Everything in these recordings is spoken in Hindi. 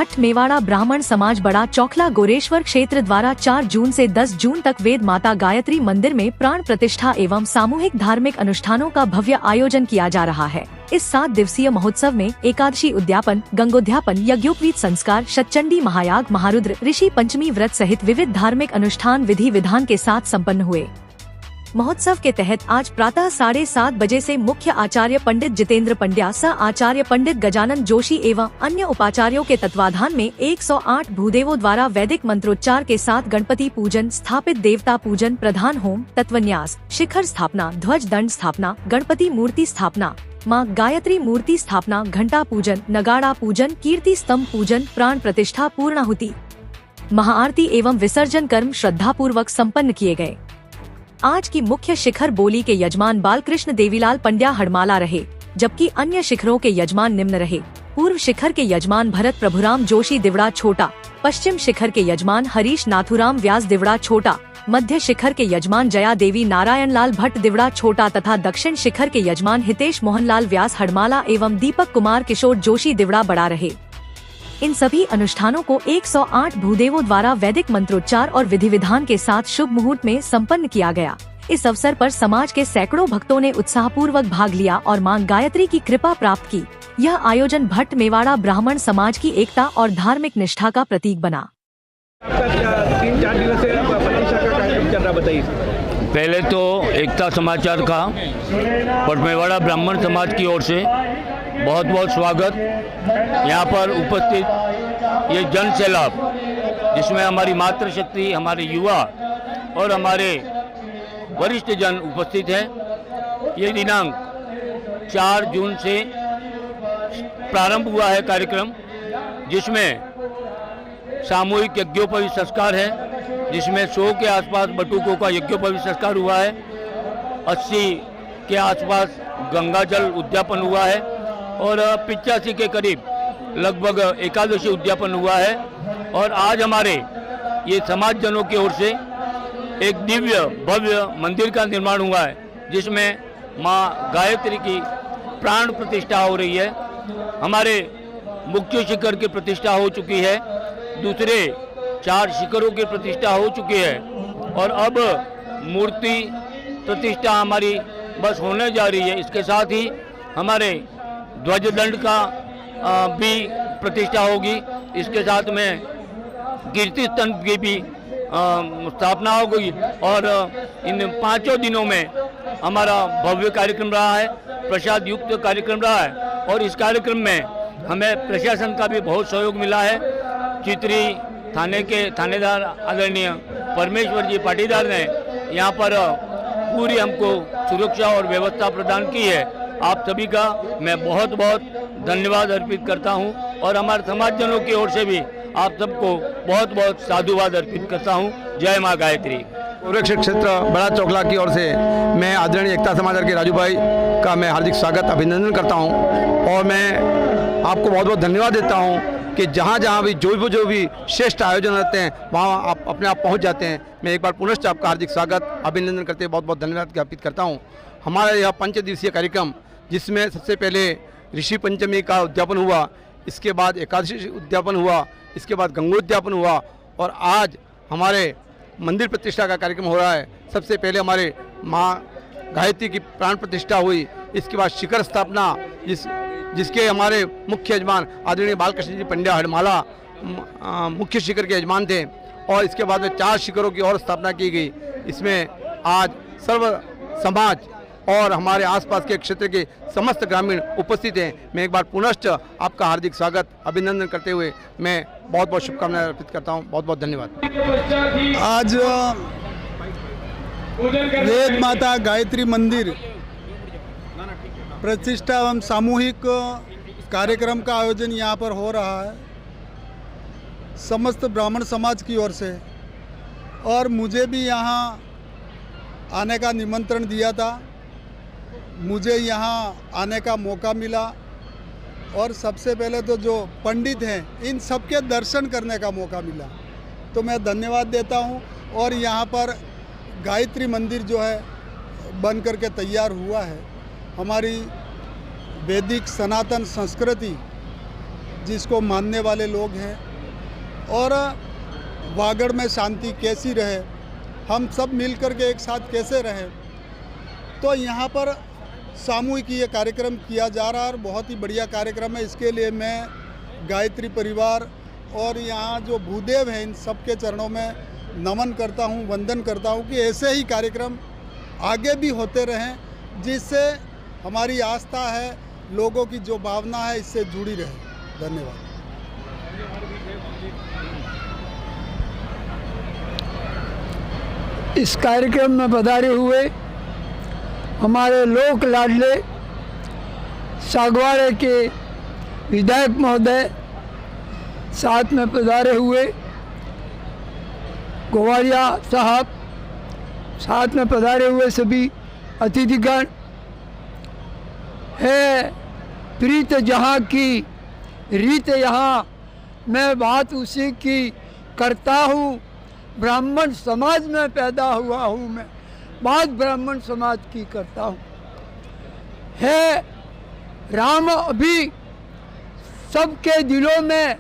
भट्ट मेवाड़ा ब्राह्मण समाज बड़ा चौखला गोरेश्वर क्षेत्र द्वारा 4 जून से 10 जून तक वेद माता गायत्री मंदिर में प्राण प्रतिष्ठा एवं सामूहिक धार्मिक अनुष्ठानों का भव्य आयोजन किया जा रहा है। इस 7 दिवसीय महोत्सव में एकादशी उद्यापन, गंगोद्यापन, यज्ञोपवीत संस्कार, शतचंडी महायाग, महारुद्र, ऋषि पंचमी व्रत सहित विविध धार्मिक अनुष्ठान विधि विधान के साथ संपन्न हुए। महोत्सव के तहत आज प्रातः 7:30 बजे से मुख्य आचार्य पंडित जितेंद्र पंड्या, सह आचार्य पंडित गजानन जोशी एवं अन्य उपाचार्यों के तत्वाधान में 108 भूदेवों द्वारा वैदिक मंत्रोच्चार के साथ गणपति पूजन, स्थापित देवता पूजन, प्रधान होम, तत्वन्यास, शिखर स्थापना, ध्वज दंड स्थापना, गणपति मूर्ति स्थापना, माँ गायत्री मूर्ति स्थापना, घंटा पूजन, नगाड़ा पूजन, कीर्ति स्तंभ पूजन, प्राण प्रतिष्ठा, पूर्णाहुति, महाआरती एवं विसर्जन कर्म श्रद्धा पूर्वक सम्पन्न किए गए। आज की मुख्य शिखर बोली के यजमान बालकृष्ण देवीलाल पंड्या हड़माला रहे, जबकि अन्य शिखरों के यजमान निम्न रहे। पूर्व शिखर के यजमान भरत प्रभुराम जोशी दिवड़ा छोटा, पश्चिम शिखर के यजमान हरीश नाथुराम व्यास दिवड़ा छोटा, मध्य शिखर के यजमान जया देवी नारायण लाल भट्ट दिवड़ा छोटा तथा दक्षिण शिखर के यजमान हितेश मोहनलाल व्यास हड़माला एवं दीपक कुमार किशोर जोशी दिवड़ा बड़ा रहे। इन सभी अनुष्ठानों को 108 भूदेवों द्वारा वैदिक मंत्रोच्चार और विधि विधान के साथ शुभ मुहूर्त में संपन्न किया गया। इस अवसर पर समाज के सैकड़ों भक्तों ने उत्साहपूर्वक भाग लिया और मां गायत्री की कृपा प्राप्त की। यह आयोजन भट्ट मेवाड़ा ब्राह्मण समाज की एकता और धार्मिक निष्ठा का प्रतीक बना। 3-4 दिवसीय प्रतिष्ठा का कार्यक्रम चल रहा, बताइए। पहले तो एकता समाचार का भट्ट मेवाड़ा ब्राह्मण समाज की ओर से बहुत बहुत स्वागत। यहाँ पर उपस्थित ये जन सैलाब, जिसमें हमारी मातृशक्ति, हमारे युवा और हमारे वरिष्ठ जन उपस्थित हैं। ये दिनांक 4 जून से प्रारंभ हुआ है कार्यक्रम, जिसमें सामूहिक यज्ञोपवीत संस्कार है, जिसमें 100 के आसपास बटुकों का यज्ञोपवीत संस्कार हुआ है। 80 के आसपास गंगा जल उद्यापन हुआ है और 85 के करीब लगभग एकादशी उद्यापन हुआ है। और आज हमारे ये समाज जनों की ओर से एक दिव्य भव्य मंदिर का निर्माण हुआ है, जिसमें माँ गायत्री की प्राण प्रतिष्ठा हो रही है। हमारे मुख्य शिखर की प्रतिष्ठा हो चुकी है, दूसरे 4 शिखरों की प्रतिष्ठा हो चुकी है और अब मूर्ति प्रतिष्ठा हमारी बस होने जा रही है। इसके साथ ही हमारे ध्वज दंड का भी प्रतिष्ठा होगी। इसके साथ में कीर्ति स्तंभ की भी स्थापना होगी और इन 5 दिनों में हमारा भव्य कार्यक्रम रहा है, प्रसाद युक्त कार्यक्रम रहा है। और इस कार्यक्रम में हमें प्रशासन का भी बहुत सहयोग मिला है। चित्री थाने के थानेदार आदरणीय परमेश्वर जी पाटीदार ने यहाँ पर पूरी हमको सुरक्षा और व्यवस्था प्रदान की है। आप सभी का मैं बहुत बहुत धन्यवाद अर्पित करता हूं और हमारे समाजजनों की ओर से भी आप सबको बहुत बहुत साधुवाद अर्पित करता हूं। जय मां गायत्री। गोरक्षक क्षेत्र बड़ा चौखला की ओर से मैं आदरणीय एकता समाचार के राजू भाई का मैं हार्दिक स्वागत अभिनंदन करता हूं और मैं आपको बहुत बहुत धन्यवाद देता हूं कि जहाँ जहाँ भी जो भी श्रेष्ठ आयोजन रहते हैं वहाँ आप अपने आप पहुँच जाते हैं। मैं एक बार पुनश्च आपका हार्दिक स्वागत अभिनंदन करते बहुत बहुत धन्यवाद ज्ञापित करता हूँ। हमारा यह 5 दिवसीय कार्यक्रम, जिसमें सबसे पहले ऋषि पंचमी का उद्यापन हुआ, इसके बाद एकादशी उद्यापन हुआ, इसके बाद गंगोद्यापन हुआ और आज हमारे मंदिर प्रतिष्ठा का कार्यक्रम हो रहा है। सबसे पहले हमारे माँ गायत्री की प्राण प्रतिष्ठा हुई, इसके बाद शिखर स्थापना जिसके हमारे मुख्य यजमान आदरणीय बालकृष्ण जी पंड्या हड़माला मुख्य शिखर के यजमान थे और इसके बाद में 4 शिखरों की और स्थापना की गई। इसमें आज सर्व समाज और हमारे आसपास के क्षेत्र के समस्त ग्रामीण उपस्थित हैं। मैं एक बार पुनश्च आपका हार्दिक स्वागत अभिनंदन करते हुए मैं बहुत बहुत शुभकामनाएं अर्पित करता हूं। बहुत बहुत धन्यवाद। आज वेद माता गायत्री मंदिर प्रतिष्ठा एवं सामूहिक कार्यक्रम का आयोजन यहाँ पर हो रहा है समस्त ब्राह्मण समाज की ओर से, और मुझे भी यहाँ आने का निमंत्रण दिया था। मुझे यहाँ आने का मौका मिला और सबसे पहले तो जो पंडित हैं इन सबके दर्शन करने का मौका मिला, तो मैं धन्यवाद देता हूँ। और यहाँ पर गायत्री मंदिर जो है बन करके तैयार हुआ है। हमारी वैदिक सनातन संस्कृति जिसको मानने वाले लोग हैं, और वागड़ में शांति कैसी रहे, हम सब मिलकर के एक साथ कैसे रहें। तो यहाँ पर सामूहिक ये कार्यक्रम किया जा रहा है और बहुत ही बढ़िया कार्यक्रम है। इसके लिए मैं गायत्री परिवार और यहाँ जो भूदेव हैं इन सबके चरणों में नमन करता हूँ, वंदन करता हूँ कि ऐसे ही कार्यक्रम आगे भी होते रहें, जिससे हमारी आस्था है, लोगों की जो भावना है, इससे जुड़ी रहे। धन्यवाद। इस कार्यक्रम में पधारे हुए हमारे लोक लाडले सागवाड़े के विधायक महोदय, साथ में पधारे हुए गोवारिया साहब, साथ में पधारे हुए सभी अतिथिगण, है प्रीत जहाँ की रीत यहाँ, मैं बात उसी की करता हूँ, ब्राह्मण समाज में पैदा हुआ हूँ, मैं बात ब्राह्मण समाज की करता हूँ। है राम अभी सबके दिलों में,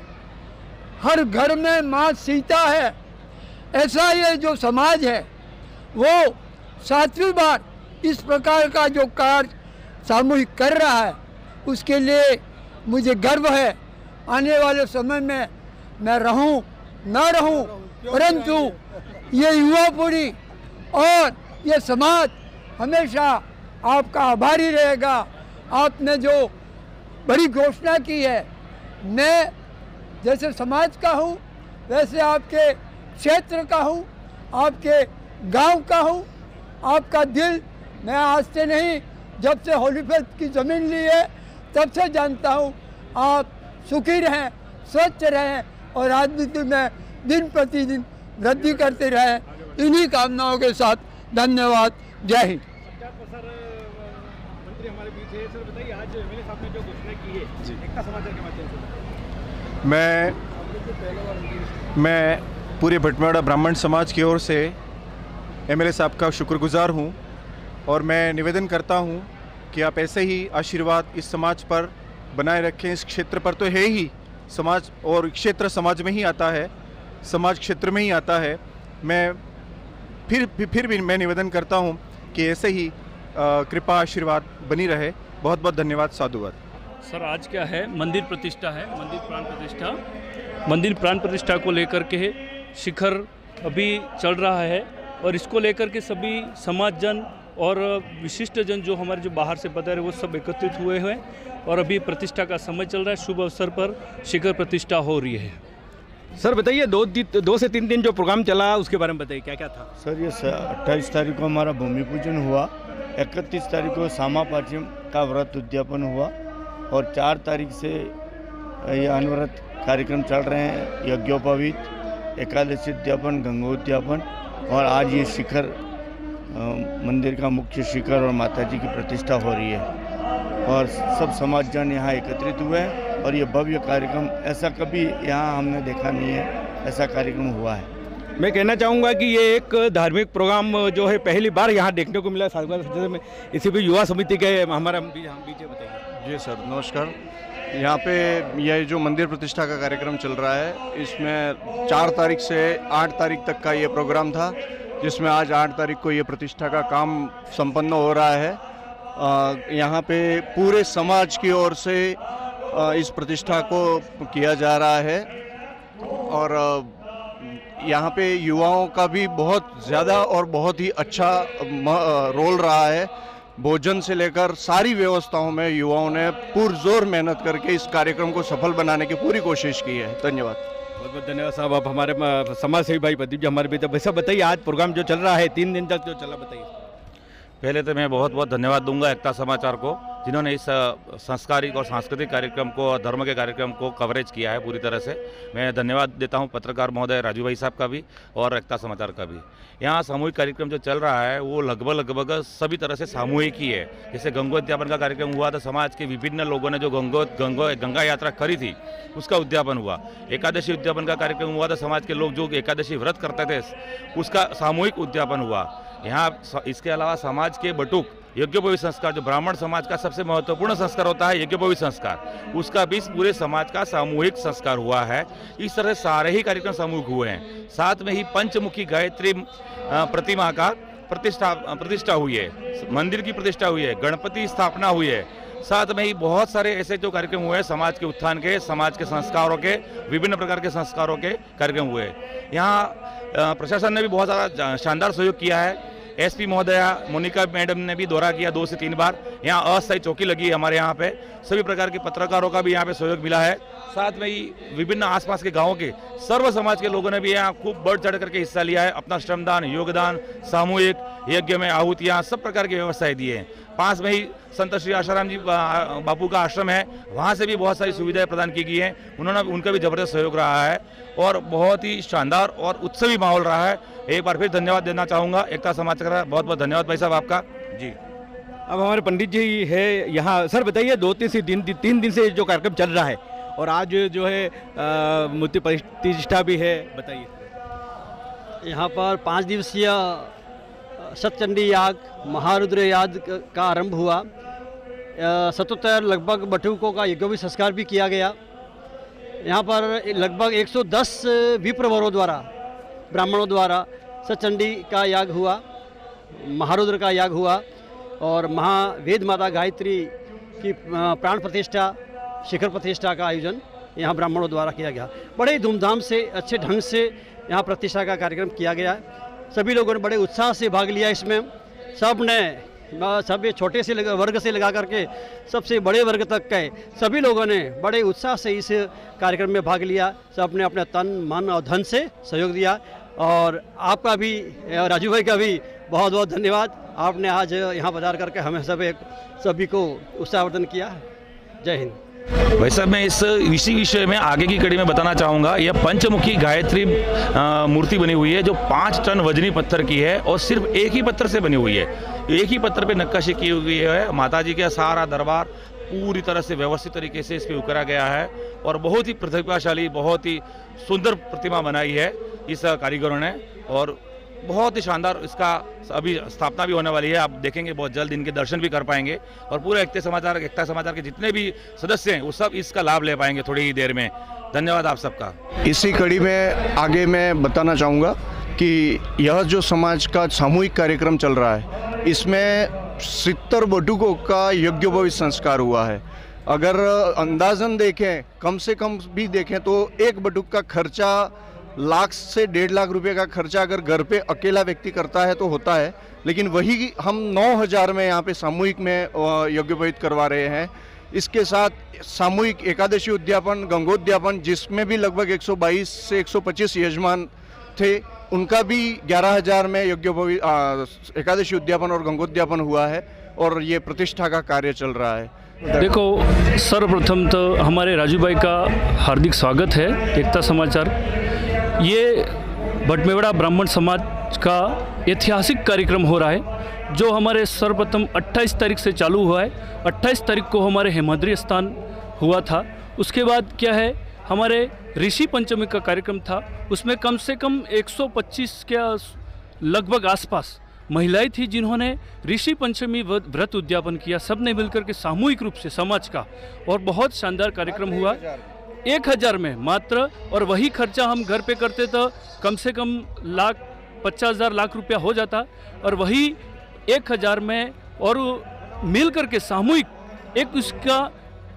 हर घर में माँ सीता है, ऐसा ये जो समाज है वो 7वीं बार इस प्रकार का जो कार्य सामूहिक कर रहा है, उसके लिए मुझे गर्व है। आने वाले समय में मैं रहूं ना रहूं, परंतु ये युवा पीढ़ी और ये समाज हमेशा आपका आभारी रहेगा। आपने जो बड़ी घोषणा की है, मैं जैसे समाज का हूँ, वैसे आपके क्षेत्र का हूँ, आपके गांव का हूँ। आपका दिल मैं आज से नहीं, जब से होलीफेस्ट की ज़मीन ली है तब से जानता हूँ। आप सुखी रहें, स्वच्छ रहें और राजनीति में दिन प्रतिदिन वृद्धि करते रहें, इन्हीं कामनाओं के साथ धन्यवाद। जय हिंद। मंत्री हमारे बीच है। सर बताइए, आज एमएलए साहब ने जो घोषणा की है एकता समाचार के माध्यम से, मैं पूरे भटमेड़ा ब्राह्मण समाज की ओर से एमएलए साहब का शुक्रगुजार हूं, और मैं निवेदन करता हूं कि आप ऐसे ही आशीर्वाद इस समाज पर बनाए रखें। इस क्षेत्र पर तो है ही समाज, और क्षेत्र समाज में ही आता है, समाज क्षेत्र में ही आता है। मैं फिर भी मैं निवेदन करता हूं कि ऐसे ही कृपा आशीर्वाद बनी रहे। बहुत बहुत धन्यवाद, साधुवाद। सर आज क्या है, मंदिर प्रतिष्ठा है, मंदिर प्राण प्रतिष्ठा। मंदिर प्राण प्रतिष्ठा को लेकर के शिखर अभी चल रहा है, और इसको लेकर के सभी समाज जन और विशिष्ट जन जो हमारे जो बाहर से पधारे वो सब एकत्रित हुए हैं, और अभी प्रतिष्ठा का समय चल रहा है। शुभ अवसर पर शिखर प्रतिष्ठा हो रही है। सर बताइए, 2 से 3 दिन जो प्रोग्राम चला उसके बारे में बताइए, क्या क्या था? सर ये 28 तारीख को हमारा भूमि पूजन हुआ, 31 तारीख को सामा पाचम का व्रत उद्यापन हुआ, और 4 तारीख से ये अनवरत कार्यक्रम चल रहे हैं, यज्ञोपवीत, एकादशी उद्यापन, गंगोद्यापन, और आज ये शिखर मंदिर का मुख्य शिखर और माताजी की प्रतिष्ठा हो रही है, और सब समाज जन यहाँ एकत्रित हुए हैं। और ये भव्य कार्यक्रम ऐसा कभी यहाँ हमने देखा नहीं है, ऐसा कार्यक्रम हुआ है। मैं कहना चाहूँगा कि ये एक धार्मिक प्रोग्राम जो है पहली बार यहाँ देखने को मिला सागवाड़ा में। इसी भी युवा समिति के हमारा बीच बताइए। जी सर, नमस्कार। यहाँ पे यह जो मंदिर प्रतिष्ठा का कार्यक्रम चल रहा है, इसमें 4 तारीख से 8 तारीख तक का ये प्रोग्राम था, जिसमें आज 8 तारीख को ये प्रतिष्ठा का काम संपन्न हो रहा है। यहाँ पे पूरे समाज की ओर से इस प्रतिष्ठा को किया जा रहा है, और यहाँ पे युवाओं का भी बहुत ज़्यादा और बहुत ही अच्छा रोल रहा है। भोजन से लेकर सारी व्यवस्थाओं में युवाओं ने पुरजोर मेहनत करके इस कार्यक्रम को सफल बनाने की पूरी कोशिश की है। धन्यवाद। बहुत बहुत धन्यवाद साहब। आप हमारे समाज सेवी भाई प्रदीप जी हमारे भी, वैसा बताइए आज प्रोग्राम जो चल रहा है 3 दिन तक जो चला, बताइए। पहले तो मैं बहुत बहुत धन्यवाद दूंगा एकता समाचार को, जिन्होंने इस सांस्कारिक और सांस्कृतिक कार्यक्रम को और धर्म के कार्यक्रम को कवरेज किया है पूरी तरह से। मैं धन्यवाद देता हूं पत्रकार महोदय राजू भाई साहब का भी और एकता समाचार का भी। यहाँ सामूहिक कार्यक्रम जो चल रहा है वो लगभग सभी तरह से सामूहिक ही है। जैसे गंगोद्यापन का कार्यक्रम हुआ तो समाज के विभिन्न लोगों ने जो गंगा यात्रा करी थी उसका उद्यापन हुआ। एकादशी उद्यापन का कार्यक्रम हुआ तो समाज के लोग जो एकादशी व्रत करते थे उसका सामूहिक उद्यापन हुआ। यहाँ इसके अलावा समाज के बटुक यज्ञोपवीत संस्कार, जो ब्राह्मण समाज का सबसे महत्वपूर्ण संस्कार होता है यज्ञोपवीत संस्कार, उसका भी पूरे समाज का सामूहिक संस्कार हुआ है। इस तरह सारे ही कार्यक्रम सामूहिक हुए हैं। साथ में ही पंचमुखी गायत्री प्रतिमा का प्रतिष्ठा हुई है, मंदिर की प्रतिष्ठा हुई है, गणपति स्थापना हुई है। साथ में ही बहुत सारे ऐसे जो कार्यक्रम हुए हैं समाज के उत्थान के, समाज के संस्कारों के, विभिन्न प्रकार के संस्कारों के कार्यक्रम हुए। यहाँ प्रशासन ने भी बहुत सारा शानदार सहयोग किया है। एसपी महोदया मोनिका मैडम ने भी दौरा किया 2 से 3 बार। यहाँ अस्थायी चौकी लगी है हमारे यहाँ पे, सभी प्रकार के पत्रकारों का भी यहाँ पे सहयोग मिला है। साथ में ही विभिन्न आसपास के गांवों के सर्व समाज के लोगों ने भी यहाँ खूब बढ़ चढ़ करके हिस्सा लिया है। अपना श्रमदान, योगदान, सामूहिक यज्ञ में आहुतियाँ, सब प्रकार की व्यवस्थाएं दी हैं। पास में ही संत श्री आशाराम जी बापू का आश्रम है, वहाँ से भी बहुत सारी सुविधाएं प्रदान की गई हैं। उनका भी जबरदस्त सहयोग रहा है और बहुत ही शानदार और उत्सवी माहौल रहा है। एक बार फिर धन्यवाद देना चाहूँगा एकता समाज का। बहुत बहुत धन्यवाद भाई साहब आपका जी। अब हमारे पंडित जी है यहाँ। सर बताइए, 3 दिन से जो कार्यक्रम चल रहा है और आज जो है मूर्ति प्रतिष्ठा भी है, बताइए। यहाँ पर 5 दिवसीय सतचंडी याग, महारुद्र याग का आरंभ हुआ। 77 लगभग बटुकों का यज्ञोपवीत संस्कार भी किया गया। यहाँ पर लगभग 110 विप्रवरों द्वारा, ब्राह्मणों द्वारा सतचंडी का याग हुआ, महारुद्र का याग हुआ और महावेद माता गायत्री की प्राण प्रतिष्ठा, शिखर प्रतिष्ठा का आयोजन यहाँ ब्राह्मणों द्वारा किया गया। बड़े धूमधाम से, अच्छे ढंग से यहाँ प्रतिष्ठा का कार्यक्रम किया गया है। सभी लोगों ने बड़े उत्साह से भाग लिया इसमें। सब छोटे से वर्ग से लगा करके सबसे बड़े वर्ग तक के सभी लोगों ने बड़े उत्साह से इस कार्यक्रम में भाग लिया। सब ने अपने तन, मन और धन से सहयोग दिया और आपका भी, राजू भाई का भी बहुत बहुत धन्यवाद। आपने आज यहाँ पधार करके हमें सभी को उत्साहवर्धन किया। जय हिंद। वैसे मैं इस विषय में आगे की कड़ी में बताना चाहूँगा। यह पंचमुखी गायत्री मूर्ति बनी हुई है जो 5 टन वजनी पत्थर की है और सिर्फ एक ही पत्थर से बनी हुई है। एक ही पत्थर पे नक्काशी की हुई है। माता जी का सारा दरबार पूरी तरह से व्यवस्थित तरीके से इस पर उकरा गया है और बहुत ही प्रतिभाशाली, बहुत ही सुंदर प्रतिमा बनाई है इस कारीगरों ने और बहुत ही शानदार इसका अभी स्थापना भी होने वाली है। आप देखेंगे बहुत जल्द इनके दर्शन भी कर पाएंगे और पूरे एकता समाचार के जितने भी सदस्य हैं वो सब इसका लाभ ले पाएंगे थोड़ी ही देर में। धन्यवाद आप सबका। इसी कड़ी में आगे मैं बताना चाहूँगा कि यह जो समाज का सामूहिक कार्यक्रम चल रहा है इसमें 70 बटुकों का यज्ञोपवीत संस्कार हुआ है। अगर अंदाजन देखें, कम से कम भी देखें तो एक बटुक का खर्चा लाख से 1.5 लाख रुपए का खर्चा अगर घर पे अकेला व्यक्ति करता है तो होता है, लेकिन वही हम 9,000 में यहाँ पे सामूहिक में यज्ञोपवीत करवा रहे हैं। इसके साथ सामूहिक एकादशी उद्यापन, गंगोद्यापन जिसमें भी लगभग 122 से 125 यजमान थे, उनका भी 11,000 में यज्ञोपवीत एकादशी उद्यापन और गंगोद्यापन हुआ है और ये प्रतिष्ठा का कार्य चल रहा है। देखो, सर्वप्रथम तो हमारे राजू भाई का हार्दिक स्वागत है एकता समाचार। ये भटमेवड़ा ब्राह्मण समाज का ऐतिहासिक कार्यक्रम हो रहा है जो हमारे सर्वप्रथम 28 तारीख से चालू हुआ है। 28 तारीख को हमारे हेमाद्री स्थान हुआ था। उसके बाद क्या है, हमारे ऋषि पंचमी का कार्यक्रम था। उसमें कम से कम 125 के लगभग आसपास महिलाएं थी जिन्होंने ऋषि पंचमी व्रत उद्यापन किया। सब ने मिलकर के सामूहिक रूप से समाज का और बहुत शानदार कार्यक्रम हुआ। 1,000 में मात्र, और वही खर्चा हम घर पे करते तो कम से कम 50,000 लाख रुपया हो जाता और वही 1,000 में और मिल करके सामूहिक एक उसका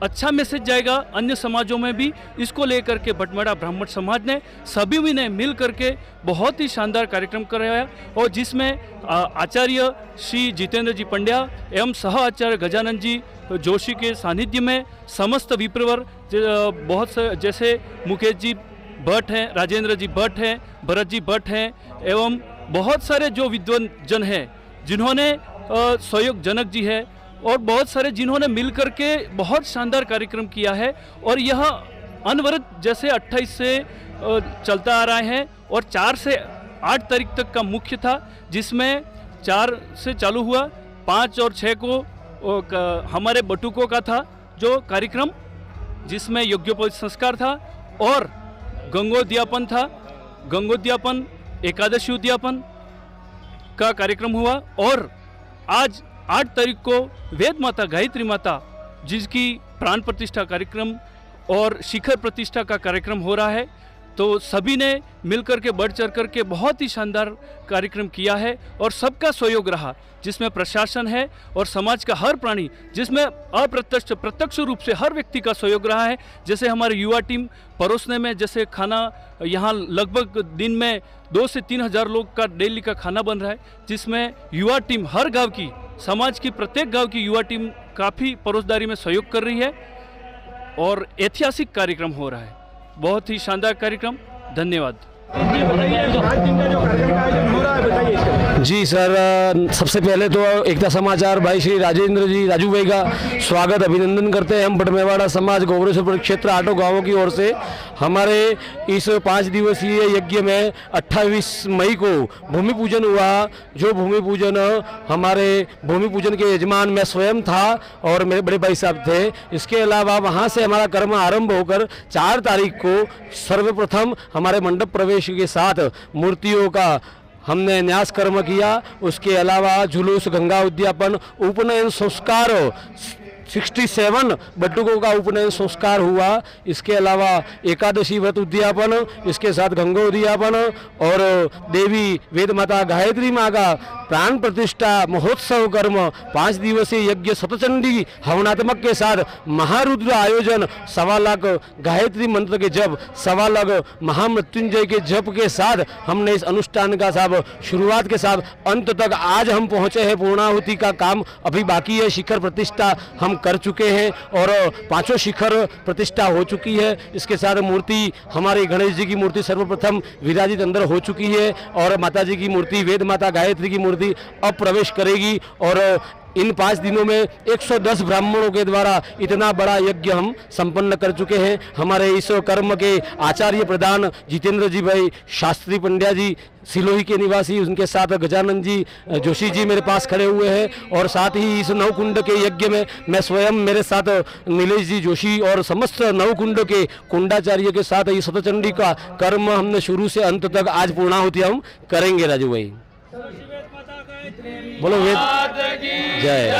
अच्छा मैसेज जाएगा अन्य समाजों में भी। इसको लेकर के भटमेवड़ा ब्राह्मण समाज ने सभी ने मिल करके बहुत ही शानदार कार्यक्रम कराया और जिसमें आचार्य श्री जितेंद्र जी पंड्या एवं सह आचार्य गजानन जी जोशी के सानिध्य में समस्त विप्रवर बहुत से, जैसे मुकेश जी भट्ट हैं, राजेंद्र जी भट्ट हैं, भरत जी भट्ट हैं एवं बहुत सारे जो विद्वान जन हैं जिन्होंने सहयोग जनक जी है और बहुत सारे जिन्होंने मिलकर के बहुत शानदार कार्यक्रम किया है। और यह अनवरत जैसे 28 से चलता आ रहा है और 4 से 8 तारीख तक का मुख्य था, जिसमें 4 से चालू हुआ, 5 और 6 को हमारे बटुकों का था जो कार्यक्रम, जिसमें यज्ञोपवीत संस्कार था और गंगोद्यापन था। गंगोद्यापन, एकादशी उद्यापन का कार्यक्रम हुआ और आज 8 तारीख को वेद माता गायत्री माता जिसकी प्राण प्रतिष्ठा कार्यक्रम और शिखर प्रतिष्ठा का कार्यक्रम हो रहा है, तो सभी ने मिलकर के बढ़ चढ़ कर के बहुत ही शानदार कार्यक्रम किया है और सबका सहयोग रहा, जिसमें प्रशासन है और समाज का हर प्राणी, जिसमें अप्रत्यक्ष प्रत्यक्ष रूप से हर व्यक्ति का सहयोग रहा है। जैसे हमारी युवा टीम परोसने में, जैसे खाना यहाँ लगभग दिन में 2 से 3 हज़ार लोग का डेली का खाना बन रहा है, जिसमें युवा टीम हर गांव की, समाज की प्रत्येक गांव की युवा टीम काफ़ी परोसदारी में सहयोग कर रही है और ऐतिहासिक कार्यक्रम हो रहा है। बहुत ही शानदार कार्यक्रम। धन्यवाद। जी सर, सबसे पहले तो एकता समाचार भाई श्री राजेंद्र जी राजू भाई का स्वागत अभिनंदन करते हैं हम बटमेवाड़ा समाज गोवरेश्वर क्षेत्र 8 गांवों की ओर से। हमारे इस 5 दिवसीय यज्ञ में 28 मई को भूमि पूजन हुआ, जो भूमि पूजन हमारे भूमि पूजन के यजमान मैं स्वयं था और मेरे बड़े भाई साहब थे। इसके अलावा वहाँ से हमारा कर्म आरंभ होकर 4 तारीख को सर्वप्रथम हमारे मंडप प्रवेश के साथ मूर्तियों का हमने न्यास कर्म किया। उसके अलावा जुलूस, गंगा उद्यापन, उपनयन संस्कार, 67 बटुकों का उपनयन संस्कार हुआ। इसके अलावा एकादशी व्रत उद्यापन, इसके साथ गंगा उद्यापन और देवी वेद माता गायत्री माँ का प्राण प्रतिष्ठा महोत्सव कर्म, 5 दिवसीय यज्ञ शतचंडी हवनात्मक के साथ महारुद्र आयोजन, 1.25 लाख गायत्री मंत्र के जप, 1.25 लाख महामृत्युंजय के जप के साथ हमने इस अनुष्ठान का साहब शुरुआत के साथ अंत तक आज हम पहुँचे हैं। पूर्णाहुति का काम अभी बाकी है। शिखर प्रतिष्ठा हम कर चुके हैं और 5 शिखर प्रतिष्ठा हो चुकी है। इसके साथ मूर्ति, हमारे गणेश जी की मूर्ति सर्वप्रथम विराजित अंदर हो चुकी है और माता जी की मूर्ति, वेद माता गायत्री की मूर्ति अब प्रवेश करेगी। और इन 5 दिनों में 110 ब्राह्मणों के द्वारा इतना बड़ा यज्ञ हम संपन्न कर चुके हैं। हमारे इस कर्म के आचार्य प्रधान जितेंद्र जी भाई शास्त्री पंड्या जी सिलोही के निवासी, उनके साथ गजानंद जी जोशी जी मेरे पास खड़े हुए हैं और साथ ही इस नवकुंड के यज्ञ में मैं स्वयं, मेरे साथ नीलेश जी जोशी और समस्त नवकुंड के कुंडाचार्य के साथ इस शतचंडी का कर्म हमने शुरू से अंत तक आज पूर्णाहुति हम करेंगे। राजू भाई बोलो वेद जय,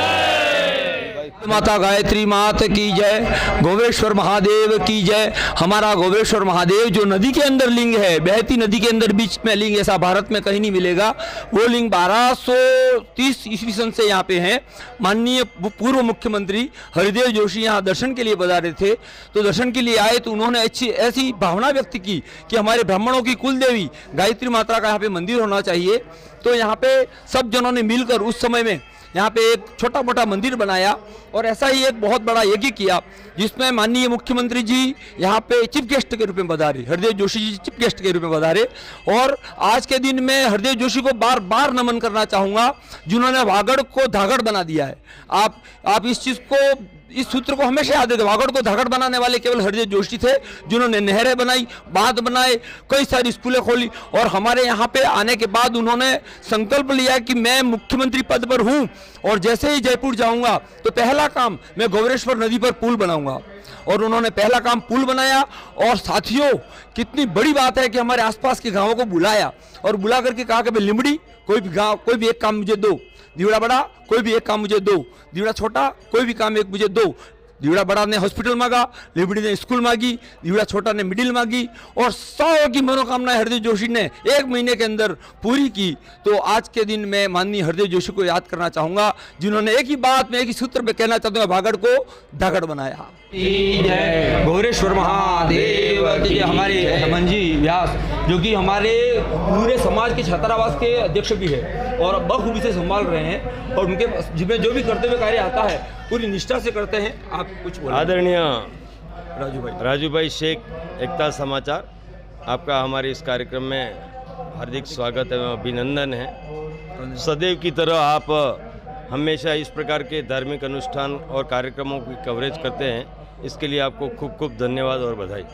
माता गायत्री मात की जय, गोवेश्वर महादेव की जय। हमारा गोवेश्वर महादेव जो नदी के अंदर लिंग है, बहती नदी के अंदर बीच में लिंग, ऐसा भारत में कहीं नहीं मिलेगा। वो लिंग 1230 ईस्वी सन से यहाँ पे हैं। माननीय पूर्व मुख्यमंत्री हरिदेव जोशी यहाँ दर्शन के लिए पधारे थे, तो दर्शन के लिए आए तो उन्होंने ऐसी भावना व्यक्त की कि हमारे ब्राह्मणों की कुल देवी गायत्री माता का यहाँ पे मंदिर होना चाहिए। तो यहाँ पे सब जनों ने मिलकर उस समय में यहाँ पे एक छोटा मोटा मंदिर बनाया और ऐसा ही एक बहुत बड़ा यज्ञ किया, जिसमें माननीय मुख्यमंत्री जी यहाँ पे चीफ गेस्ट के रूप में पधारे, हरदेव जोशी जी चीफ गेस्ट के रूप में पधारे। और आज के दिन में हरदेव जोशी को बार बार नमन करना चाहूँगा, जिन्होंने वागड़ को धागड़ बना दिया है। आप इस चीज़ को, इस सूत्र को हमेशा याद रखें। वागड़ को धागड़ बनाने वाले केवल हरदेव जोशी थे, जिन्होंने नहरें बनाई, बांध बनाए, कई सारी स्कूलें खोली और हमारे यहाँ पे आने के बाद उन्होंने संकल्प लिया कि मैं मुख्यमंत्री पद पर हूँ और जैसे ही जयपुर जाऊँगा तो पहला काम मैं गोवरेश्वर नदी पर पुल बनाऊँगा। और उन्होंने पहला काम पुल बनाया। और साथियों, कितनी बड़ी बात है कि हमारे आसपास के गाँवों को बुलाया और बुला करके कहा कि भाई लिमड़ी, कोई भी गाँव, कोई भी एक काम मुझे दो। दीवड़ा बड़ा, कोई भी एक काम मुझे दो। दीवड़ा छोटा, कोई भी काम एक मुझे दो। दीवड़ा बड़ा ने हॉस्पिटल मांगा, लिमड़ी ने स्कूल मांगी, दीवड़ा छोटा ने मिडिल मांगी और 100 की मनोकामना हरदेव जोशी ने 1 महीने के अंदर पूरी की। तो आज के दिन मैं माननीय हरदेव जोशी को याद करना चाहूँगा, जिन्होंने एक ही बात में, एक ही सूत्र में कहना चाहता हूँ, भागड़ को धागड़ बनाया। गोवरेश्वर महादेव के हमारे रमन जी व्यास, जो कि हमारे पूरे समाज के छात्रावास के अध्यक्ष भी है और बखूबी से संभाल रहे हैं और उनके जिसमें जो भी कर्तव्य कार्य आता है पूरी निष्ठा से करते हैं। आप कुछ बोलिए। आदरणीय राजू भाई शेख, एकता समाचार, आपका हमारे इस कार्यक्रम में हार्दिक स्वागत एवं अभिनंदन है। सदैव की तरह आप हमेशा इस प्रकार के धार्मिक अनुष्ठान और कार्यक्रमों की कवरेज करते हैं, इसके लिए आपको खूब खूब धन्यवाद और बधाई।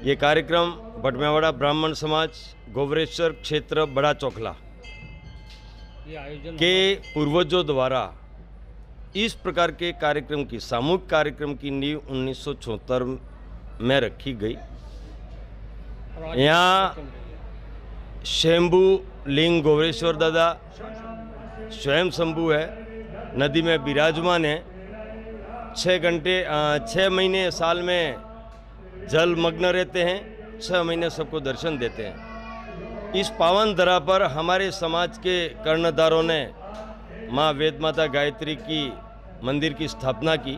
ये कार्यक्रम बटमेवाड़ा ब्राह्मण समाज गोवरेश्वर क्षेत्र बड़ा चौखला के पूर्वजों द्वारा इस प्रकार के कार्यक्रम की, सामूहिक कार्यक्रम की नींव 1974 में रखी गई। यहाँ शंभू लिंग गोवरेश्वर दादा, स्वयं शंभू है, नदी में विराजमान है। 6 महीने साल में जलमग्न रहते हैं, 6 महीने सबको दर्शन देते हैं। इस पावन धरा पर हमारे समाज के कर्णधारों ने माँ वेद माता गायत्री की मंदिर की स्थापना की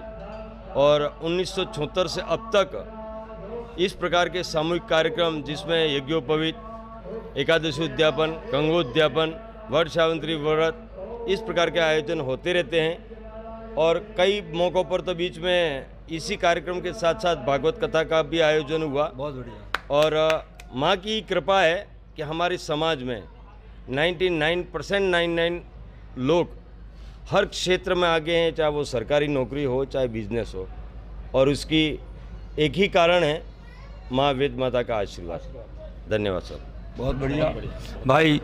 और 1974 से अब तक इस प्रकार के सामूहिक कार्यक्रम जिसमें यज्ञोपवीत, एकादशी उद्यापन, गंगोद्यापन, वट सावित्री व्रत, इस प्रकार के आयोजन होते रहते हैं। और कई मौक़ों पर तो बीच में इसी कार्यक्रम के साथ साथ भागवत कथा का भी आयोजन हुआ। बहुत बढ़िया। और माँ की कृपा है कि हमारे समाज में 99% लोग हर क्षेत्र में आगे हैं, चाहे वो सरकारी नौकरी हो चाहे बिजनेस हो, और उसकी एक ही कारण है माँ वेद माता का आशीर्वाद। धन्यवाद सर। बहुत बढ़िया भाई।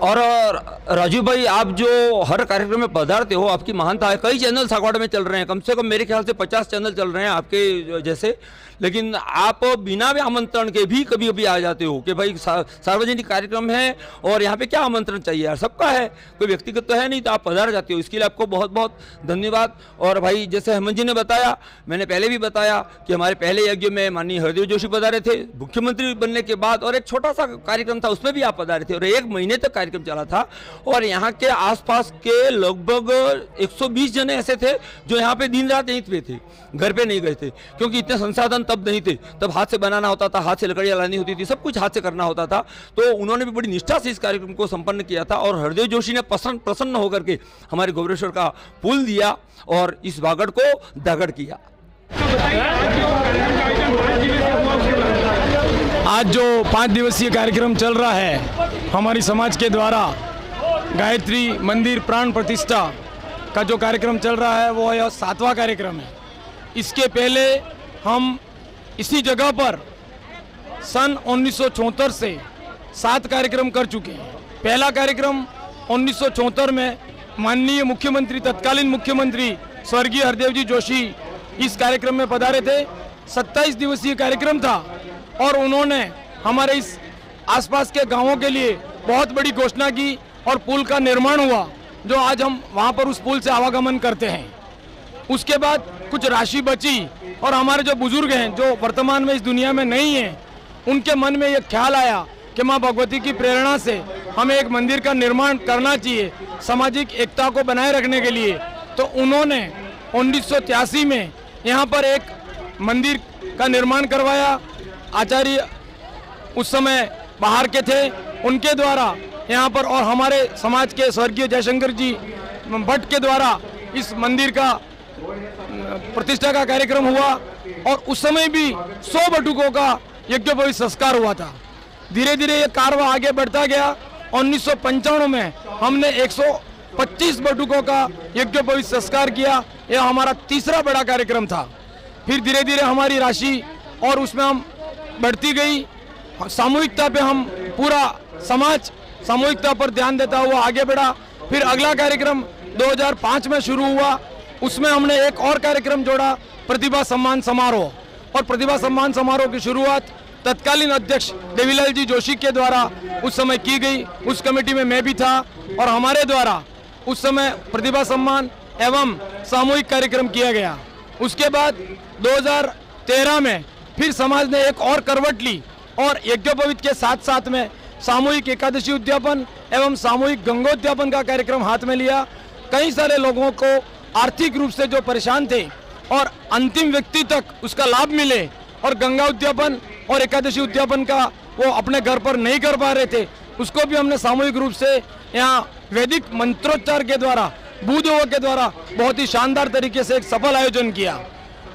और राजू भाई, आप जो हर कार्यक्रम में पधारते हो, आपकी महानता है। कई चैनल सागवाड़ा में चल रहे हैं, कम से कम मेरे ख्याल से 50 चैनल चल रहे हैं आपके जैसे, लेकिन आप बिना भी आमंत्रण के भी कभी कभी आ जाते हो कि भाई सार्वजनिक कार्यक्रम है और यहाँ पे क्या आमंत्रण चाहिए यार, सबका है, कोई व्यक्तिगत तो है नहीं, तो आप पधार जाते हो। इसके लिए आपको बहुत बहुत धन्यवाद। और भाई जैसे हेमंत जी ने बताया, मैंने पहले भी बताया कि हमारे पहले यज्ञ में माननीय हरदेव जोशी पधारे थे मुख्यमंत्री बनने के बाद, और एक छोटा सा कार्यक्रम था उसमें भी आप पधारे थे और 1 महीने तक कार्यक्रम चला था। और यहाँ के आसपास के लगभग 120 जने ऐसे थे जो यहाँ पे दिन रात यहीं पे थे, घर पे नहीं गए थे, क्योंकि इतने संसाधन तब नहीं थे। तब हाथ से बनाना होता था, हाथ से लकड़ियाँ लानी होती थी, सब कुछ हाथ से करना होता था। तो उन्होंने भी बड़ी निष्ठा से इस कार्यक्रम को संपन्न किया था। और हरदेव जोशी ने प्रसन्न होकर के हमारे गोबरेश्वर का पुल दिया और इस बागड़ को दागड़ किया। आज जो 5 दिवसीय कार्यक्रम चल रहा है हमारी समाज के द्वारा, गायत्री मंदिर प्राण प्रतिष्ठा का जो कार्यक्रम चल रहा है वो यह 7वां कार्यक्रम है। इसके पहले हम इसी जगह पर सन 1974 से 7 कार्यक्रम कर चुके हैं। पहला कार्यक्रम 1974 में माननीय मुख्यमंत्री, तत्कालीन मुख्यमंत्री स्वर्गीय हरदेव जी जोशी इस कार्यक्रम में पधारे थे। 27 दिवसीय कार्यक्रम था और उन्होंने हमारे इस आसपास के गांवों के लिए बहुत बड़ी घोषणा की और पुल का निर्माण हुआ, जो आज हम वहां पर उस पुल से आवागमन करते हैं। उसके बाद कुछ राशि बची और हमारे जो बुजुर्ग हैं, जो वर्तमान में इस दुनिया में नहीं हैं, उनके मन में ये ख्याल आया कि माँ भगवती की प्रेरणा से हमें एक मंदिर का निर्माण करना चाहिए सामाजिक एकता को बनाए रखने के लिए। तो उन्होंने 1983 में यहाँ पर एक मंदिर का निर्माण करवाया। आचार्य उस समय बाहर के थे, उनके द्वारा यहाँ पर, और हमारे समाज के स्वर्गीय जयशंकर जी भट्ट के द्वारा इस मंदिर का प्रतिष्ठा का कार्यक्रम हुआ। और उस समय भी 100 बटुकों का यज्ञोपवीत संस्कार हुआ था। धीरे धीरे ये कारवा आगे बढ़ता गया। 1995 में हमने 125 बटुकों का यज्ञोपवीत संस्कार किया। यह हमारा तीसरा बड़ा कार्यक्रम था। फिर धीरे धीरे हमारी राशि और उसमें हम बढ़ती गई। सामूहिकता पे हम पूरा समाज सामूहिकता पर ध्यान देता हुआ आगे बढ़ा। फिर अगला कार्यक्रम 2005 में शुरू हुआ। उसमें हमने एक और कार्यक्रम जोड़ा, प्रतिभा सम्मान समारोह। और प्रतिभा सम्मान समारोह की शुरुआत तत्कालीन अध्यक्ष देवीलाल जी जोशी के द्वारा उस समय की गई। उस कमेटी में मैं भी था और हमारे द्वारा उस समय प्रतिभा सम्मान एवं सामूहिक कार्यक्रम किया गया। उसके बाद 2013 में फिर समाज ने एक और करवट ली और यज्ञोपवीत के साथ साथ में सामूहिक एकादशी उद्यापन एवं सामूहिक गंगोद्यापन का कार्यक्रम हाथ में लिया। कई सारे लोगों को आर्थिक रूप से जो परेशान थे और अंतिम व्यक्ति तक उसका लाभ मिले, और गंगा उद्यापन और एकादशी उद्यापन का वो अपने घर पर नहीं कर पा रहे थे, उसको भी हमने सामूहिक रूप से यहाँ वैदिक मंत्रोच्चार के द्वारा, भूदेवों के द्वारा बहुत ही शानदार तरीके से एक सफल आयोजन किया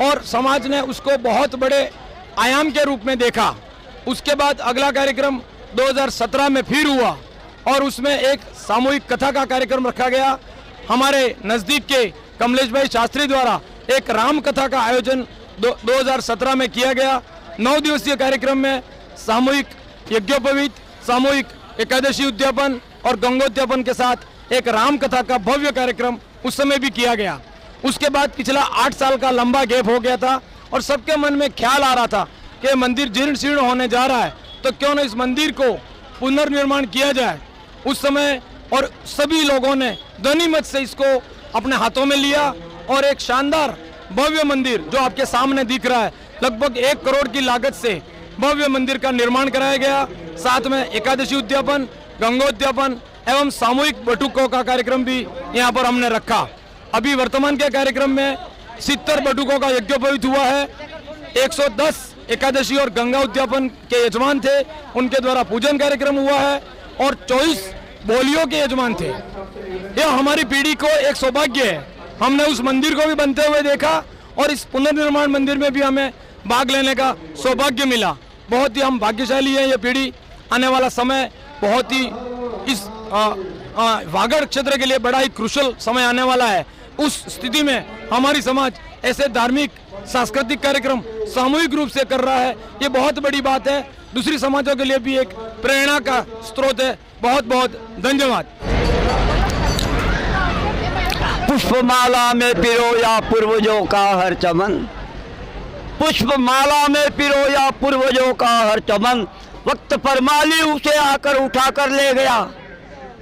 और समाज ने उसको बहुत बड़े आयाम के रूप में देखा। उसके बाद अगला कार्यक्रम 2017 में फिर हुआ और उसमें एक सामूहिक कथा का कार्यक्रम रखा गया। हमारे नज़दीक के कमलेश भाई शास्त्री द्वारा एक राम कथा का आयोजन 2017 में किया गया। 9 दिवसीय कार्यक्रम में सामूहिक यज्ञोपवीत, सामूहिक एकादशी उद्यापन और गंगोद्यापन के साथ एक राम कथा का भव्य कार्यक्रम उस समय भी किया गया। उसके बाद पिछला 8 साल का लंबा गैप हो गया था और सबके मन में ख्याल आ रहा था कि मंदिर जीर्ण शीर्ण होने जा रहा है, तो क्यों न इस मंदिर को पुनर्निर्माण किया जाए। उस समय और सभी लोगों ने ध्वनिमत से इसको अपने हाथों में लिया और एक शानदार भव्य मंदिर जो आपके सामने दिख रहा है, लगभग 1 करोड़ की लागत से भव्य मंदिर का निर्माण कराया गया। साथ में एकादशी उद्यापन, गंगोद्यापन एवं सामूहिक बटुकों का कार्यक्रम भी यहाँ पर हमने रखा। अभी वर्तमान के कार्यक्रम में 70 बटुकों का यज्ञोपवीत हुआ है। 110 एकादशी और गंगा उद्यापन के यजमान थे, उनके द्वारा पूजन कार्यक्रम हुआ है और 24 बोलियों के यजमान थे। यह हमारी पीढ़ी को एक सौभाग्य है। हमने उस मंदिर को भी बनते हुए देखा और इस पुनर्निर्माण मंदिर में भी हमें भाग लेने का सौभाग्य मिला। बहुत ही हम भाग्यशाली हैं ये पीढ़ी। आने वाला समय बहुत ही इस वागड़ क्षेत्र के लिए बड़ा ही क्रूशल समय आने वाला है। उस स्थिति में हमारी समाज ऐसे धार्मिक सांस्कृतिक कार्यक्रम सामूहिक रूप से कर रहा है, ये बहुत बड़ी बात है। दूसरी समाजों के लिए भी एक प्रेरणा का स्रोत है। बहुत बहुत धन्यवाद। पुष्पमाला में पिरोया पूर्वजों का हर चमन, पुष्पमाला में पिरोया पूर्वजों का हर चमन, वक्त पर माली उसे आकर उठा कर ले गया,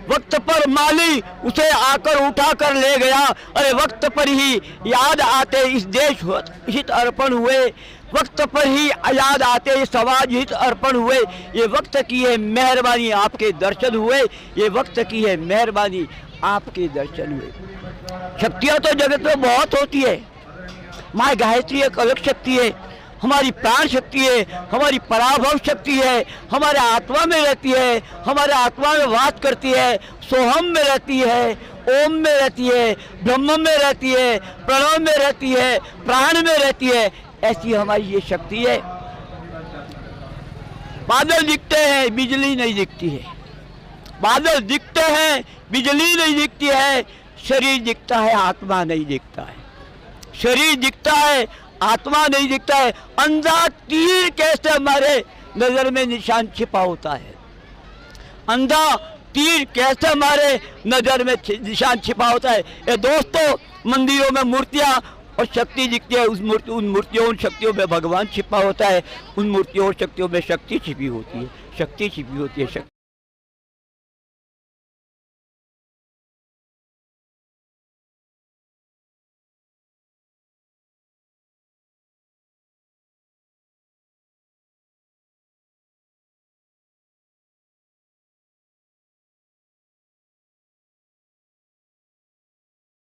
वक्त पर माली उसे आकर उठा कर ले गया। अरे वक्त पर ही याद आते इस देश हित अर्पण हुए, वक्त पर ही याद आते समाज हित अर्पण हुए। ये वक्त की है मेहरबानी आपके दर्शन हुए, ये वक्त की है मेहरबानी आपके दर्शन हुए। शक्तियाँ तो जगत में बहुत होती है, माँ गायत्री एक अलग शक्ति है, हमारी प्राण शक्ति है, हमारी पराभव शक्ति है, हमारे आत्मा में रहती है, हमारे आत्मा में वास करती है, सोहम में रहती है, ओम में रहती है, ब्रह्म में रहती है, प्रणव में रहती है, प्राण में रहती है। ऐसी हमारी ये शक्ति है। बादल दिखते हैं, बिजली नहीं दिखती है, बादल दिखते हैं, बिजली नहीं दिखती है, शरीर दिखता है, आत्मा नहीं दिखता है, शरीर दिखता है, आत्मा नहीं दिखता है। अंधा तीर कैसे हमारे नजर में निशान छिपा होता है, अंधा तीर कैसे हमारे नजर में निशान छिपा होता है। ये दोस्तों, मंदिरों में मूर्तियां और शक्ति दिखती है, उन मूर्तियों उन शक्तियों में भगवान छिपा होता है, उन मूर्तियों और शक्तियों में शक्ति छिपी होती है, शक्ति छिपी होती है।